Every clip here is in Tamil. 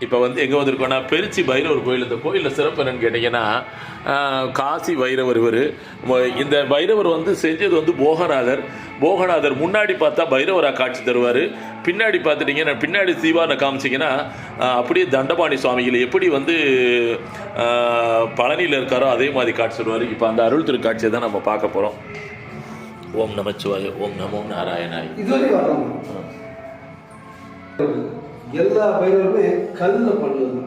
இப்போ வந்து எங்கே வந்திருக்கோன்னா பெருச்சி பைரவர் கோயில். இந்த கோயிலில் சிறப்பு என்னன்னு கேட்டிங்கன்னா, காசி பைரவர் இவர். இந்த பைரவர் வந்து செஞ்சது வந்து போகநாதர் முன்னாடி பார்த்தா பைரவராக காட்சி தருவார். பின்னாடி பார்த்துட்டிங்கன்னா, பின்னாடி தீபாவளி காமிச்சிங்கன்னா அப்படியே தண்டபாணி சுவாமிகள் எப்படி வந்து பழனியில் இருக்காரோ அதே மாதிரி காட்சி தருவார். இப்போ அந்த அருள் திருக்காட்சியை தான் நம்ம பார்க்க போகிறோம். ஓம் நமச்சிவாய, ஓம் நமோ நாராயணாய். எல்லா பைரவருமே கல்லில் பண்ணது.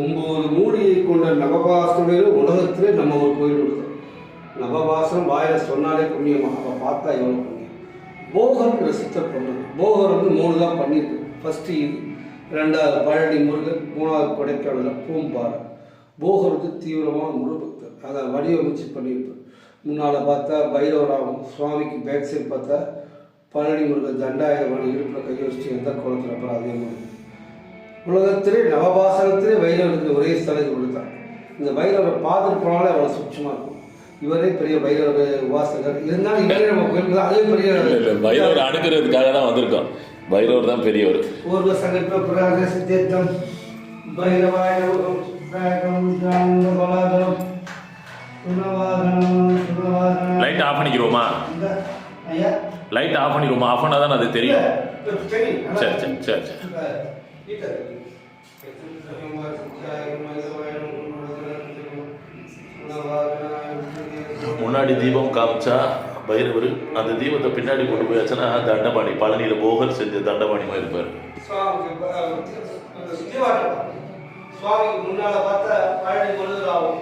9 மூடியை கொண்ட நவபாசனம் உலகத்திலே நம்ம ஒரு கோயில் உள்ளது. நவபாசனம் வாயில சொன்னாலே புண்ணியமா, அப்போ பார்த்தா எவ்வளோ புண்ணியம். போகர்ங்கிற சித்தர் பண்ணது. போகர் வந்து 3 தான் பண்ணியிருக்கு. ஃபஸ்ட்டு இது, 2வது பழனி முருகன், 3வது கொடைக்கானல் பூம்பாறை. போகருக்கு தீவிரமான முழு பக்தர். அதை வடிவமைச்சு பண்ணியிருப்பார். முன்னால் பார்த்தா பைரவராகும், சுவாமிக்கு பேக் சைடு பார்த்தா பழனி முருகன் தண்டாயுதமான இடுப்பில் கை வச்சுட்டு எந்த கோலத்தில் அப்புறம் அதே மாதிரி உலகத்திலே நவபாசனத்திலே பைரவருக்கு ஒரே ஸ்தலத்தை கொடுத்தார். இந்த பைரவரை பார்த்துட்டு போனாலே அவ்வளோ சுட்சமாக இருக்கும். இவரே பெரிய பைரவர் உபாசகர். இருந்தாலும் இவரே நம்ம கோயிலுக்கு அதே பெரிய பைரவர் அணுகிறதுக்காக தான் வந்திருக்கோம். பைரவர் தான் பெரியவர். பூர்வ சங்கல்ப புராண சித்தேத்தம் பைரவாய லைட் ஆஃப் பண்ணிக்கிறோமா? லைட் ஆஃப் பண்ணிடுவோமா? ஆஃப் பண்ணால் தான் அது தெரியும். சரி சரி சரி சரி. முன்னாடி தீபம் காமிச்சா பைரவர், அந்த தீபத்தை பின்னாடி கொண்டு போயாச்சுன்னா தண்டபாணி, பழனியில் போகர் செஞ்ச தண்டபாணி மாதிரி இருப்பார். சுவாமிக்கு முன்னால பார்த்தா பழனி முருகர் ஆகும்.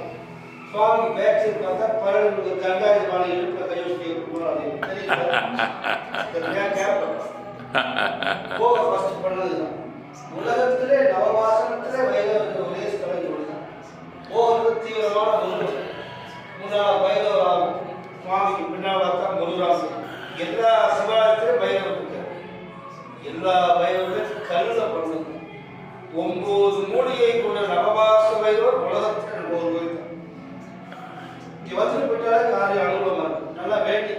சுவாமிக்கு பேக் சைடு பார்த்தா பழனி முருகர் தண்டாயுதமான இடுப்பில் கை வச்சு உலகத்திலே நவபாசனத்திலே பைரவருக்கு ஒரே ஸ்தலம் கொடுத்தான். போகிறது தீவிரமான முருகன். முன்னாள் பைரவராகும், சுவாமிக்கு பின்னால் பார்த்தா முருகராகும். எல்லா சிவாலயத்திலும் பைரவர் இருக்கு. எல்லா பைரவரும் கல்லில் பண்ணுங்க. 9 மூலிகை கொண்ட நவபாச பைரவர் உலகத்தில் ஒரு கோயில். இங்கே வந்துட்டு போயிட்டாலே காரிய அனுகூலமாக இருக்கு. நல்லா வேண்டி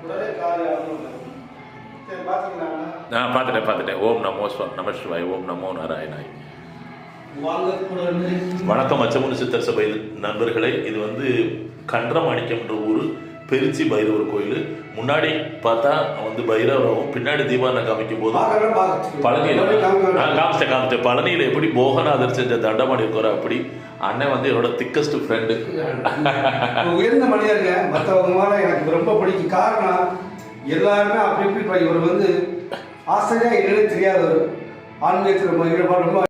உடனே காரிய அனுகூலமாக இருக்கு. சரி, பார்த்தீங்களா? பார்த்துட்டேன். ஓம் நம சிவாய், ஓம் நமோ நாராயணாய். வணக்கம் அச்சமுனி சித்தர் சபை நண்பர்களே. இது வந்து கன்றமாணிக்கம்ன்ற ஊர், பெருச்சி பைரவர் கோயில். முன்னாடி பார்த்தா வந்து பைரவராகவும், பின்னாடி தீபாவளி காமிக்கும் போது பழனியில் காமிச்சேன். பழனியில் எப்படி போகநாதர் செஞ்ச தண்டபாணி இருக்கிறோம், அப்படி அண்ணன் வந்து என்னோட திக்கஸ்ட் ஃப்ரெண்டு. உயர்ந்த மனிதருங்க. மற்றவங்க மேலே எனக்கு ரொம்ப பிடிக்கும். காரணம் எல்லாருமே அப்படி இப்படி இவர் வந்து ஆசிரியா என்னன்னு தெரியாதவர். ஆன்மீகத்தில் ரொம்ப ஈடுபாடு ரொம்ப